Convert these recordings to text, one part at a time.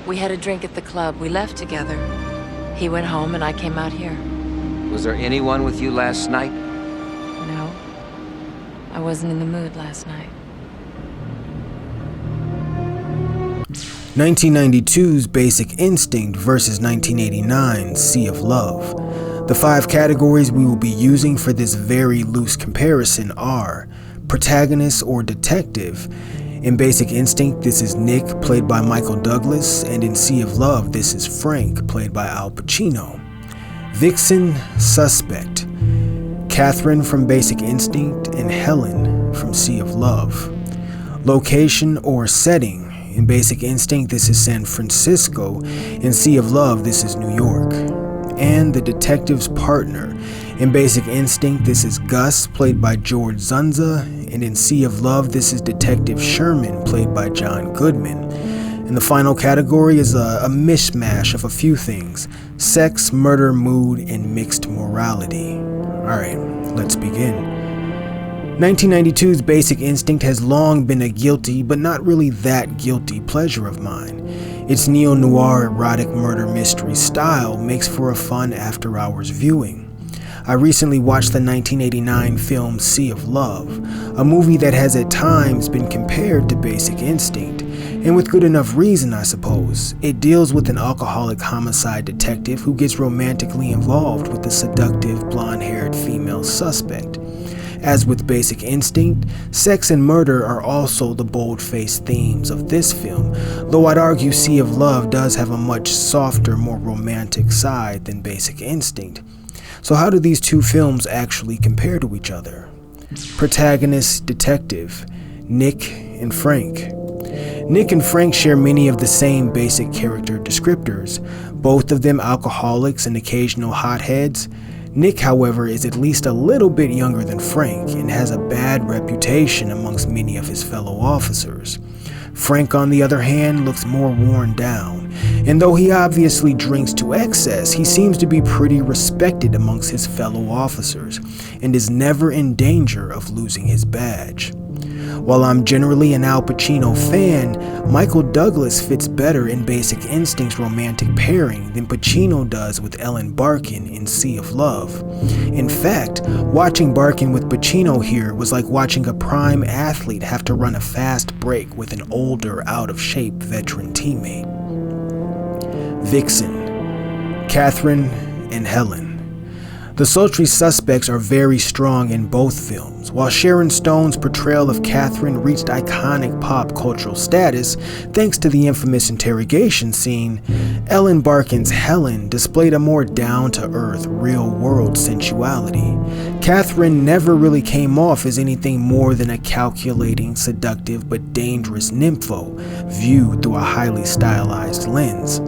We had a drink at the club. We left together. He went home and I came out here. Was there anyone with you last night? No. I wasn't in the mood last night. 1992's Basic Instinct versus 1989's Sea of Love. The 5 categories we will be using for this very loose comparison are protagonist or detective. In Basic Instinct, this is Nick, played by Michael Douglas, and in Sea of Love, this is Frank, played by Al Pacino. Vixen, suspect. Catherine from Basic Instinct, and Helen from Sea of Love. Location or setting. In Basic Instinct, this is San Francisco. In Sea of Love, this is New York. And the detective's partner. In Basic Instinct, this is Gus, played by George Zunza, and in Sea of Love, this is Detective Sherman, played by John Goodman. And the final category is a mishmash of a few things: sex, murder, mood, and mixed morality. Alright, let's begin. 1992's Basic Instinct has long been a guilty, but not really that guilty, pleasure of mine. Its neo-noir erotic murder mystery style makes for a fun after-hours viewing. I recently watched the 1989 film Sea of Love, a movie that has at times been compared to Basic Instinct, and with good enough reason, I suppose. It deals with an alcoholic homicide detective who gets romantically involved with the seductive, blonde-haired female suspect. As with Basic Instinct, sex and murder are also the bold-faced themes of this film, though I'd argue Sea of Love does have a much softer, more romantic side than Basic Instinct. So how do these two films actually compare to each other? Protagonist, detective, Nick and Frank. Nick and Frank share many of the same basic character descriptors, both of them alcoholics and occasional hotheads. Nick, however, is at least a little bit younger than Frank and has a bad reputation amongst many of his fellow officers. Frank, on the other hand, looks more worn down, and though he obviously drinks to excess, he seems to be pretty respected amongst his fellow officers and is never in danger of losing his badge. While I'm generally an Al Pacino fan, Michael Douglas fits better in Basic Instinct's romantic pairing than Pacino does with Ellen Barkin in Sea of Love. In fact, watching Barkin with Pacino here was like watching a prime athlete have to run a fast break with an older, out-of-shape veteran teammate. Vixen, Catherine, and Helen. The sultry suspects are very strong in both films. While Sharon Stone's portrayal of Catherine reached iconic pop cultural status thanks to the infamous interrogation scene, Ellen Barkin's Helen displayed a more down-to-earth, real-world sensuality. Catherine never really came off as anything more than a calculating, seductive, but dangerous nympho viewed through a highly stylized lens.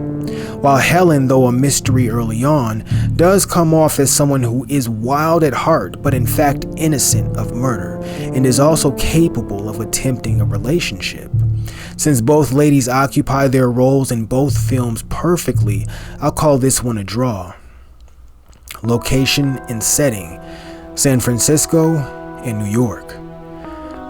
While Helen, though a mystery early on, does come off as someone who is wild at heart but in fact innocent of murder, and is also capable of attempting a relationship. Since both ladies occupy their roles in both films perfectly, I'll call this one a draw. Location and setting: San Francisco and New York.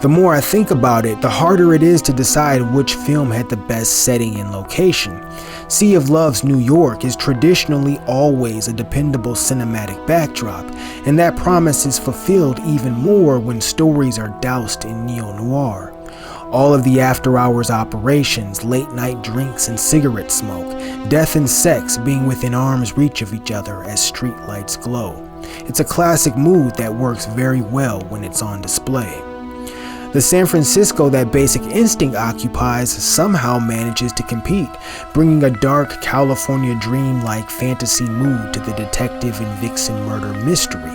The more I think about it, the harder it is to decide which film had the best setting and location. Sea of Love's New York is traditionally always a dependable cinematic backdrop, and that promise is fulfilled even more when stories are doused in neo-noir. All of the after-hours operations, late-night drinks and cigarette smoke, death and sex being within arm's reach of each other as streetlights glow. It's a classic mood that works very well when it's on display. The San Francisco that Basic Instinct occupies somehow manages to compete, bringing a dark California dream-like fantasy mood to the detective and vixen murder mystery.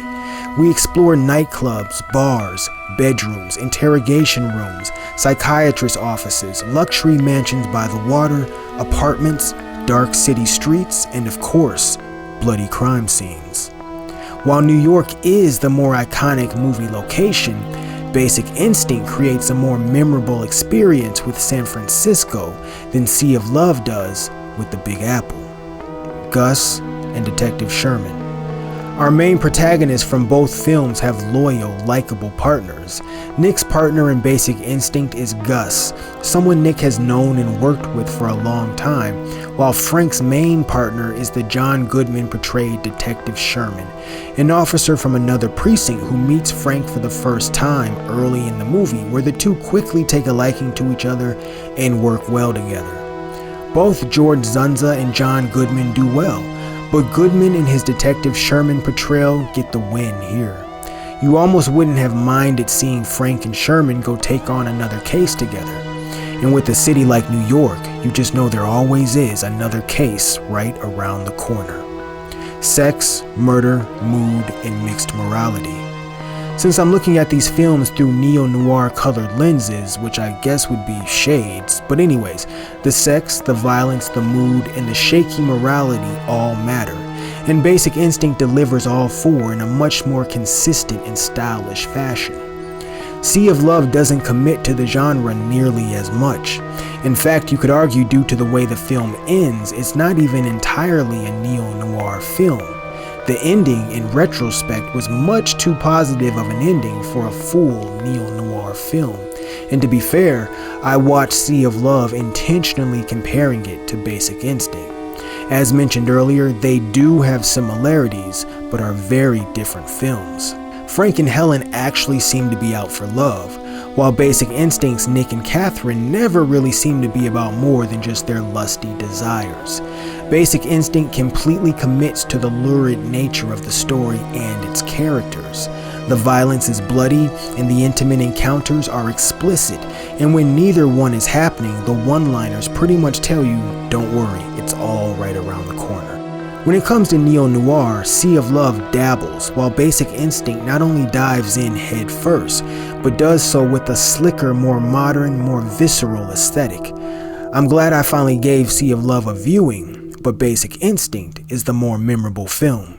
We explore nightclubs, bars, bedrooms, interrogation rooms, psychiatrist offices, luxury mansions by the water, apartments, dark city streets, and of course, bloody crime scenes. While New York is the more iconic movie location, Basic Instinct creates a more memorable experience with San Francisco than Sea of Love does with the Big Apple. Gus and Detective Sherman. Our main protagonists from both films have loyal, likable partners. Nick's partner in Basic Instinct is Gus, someone Nick has known and worked with for a long time, while Frank's main partner is the John Goodman portrayed Detective Sherman, an officer from another precinct who meets Frank for the first time early in the movie, where the two quickly take a liking to each other and work well together. Both George Zunza and John Goodman do well, but Goodman and his Detective Sherman portrayal get the win here. You almost wouldn't have minded seeing Frank and Sherman go take on another case together. And with a city like New York, you just know there always is another case right around the corner. Sex, murder, mood, and mixed morality. Since I'm looking at these films through neo-noir colored lenses, which I guess would be shades, but anyways, the sex, the violence, the mood, and the shaky morality all matter, and Basic Instinct delivers all four in a much more consistent and stylish fashion. Sea of Love doesn't commit to the genre nearly as much. In fact, you could argue due to the way the film ends, it's not even entirely a neo-noir film. The ending, in retrospect, was much too positive of an ending for a full neo-noir film. And to be fair, I watched Sea of Love intentionally comparing it to Basic Instinct. As mentioned earlier, they do have similarities, but are very different films. Frank and Helen actually seem to be out for love, while Basic Instinct's Nick and Catherine never really seem to be about more than just their lusty desires. Basic Instinct completely commits to the lurid nature of the story and its characters. The violence is bloody and the intimate encounters are explicit, and when neither one is happening, the one-liners pretty much tell you, don't worry, it's all right around the corner. When it comes to neo-noir, Sea of Love dabbles, while Basic Instinct not only dives in head first, but does so with a slicker, more modern, more visceral aesthetic. I'm glad I finally gave Sea of Love a viewing, but Basic Instinct is the more memorable film.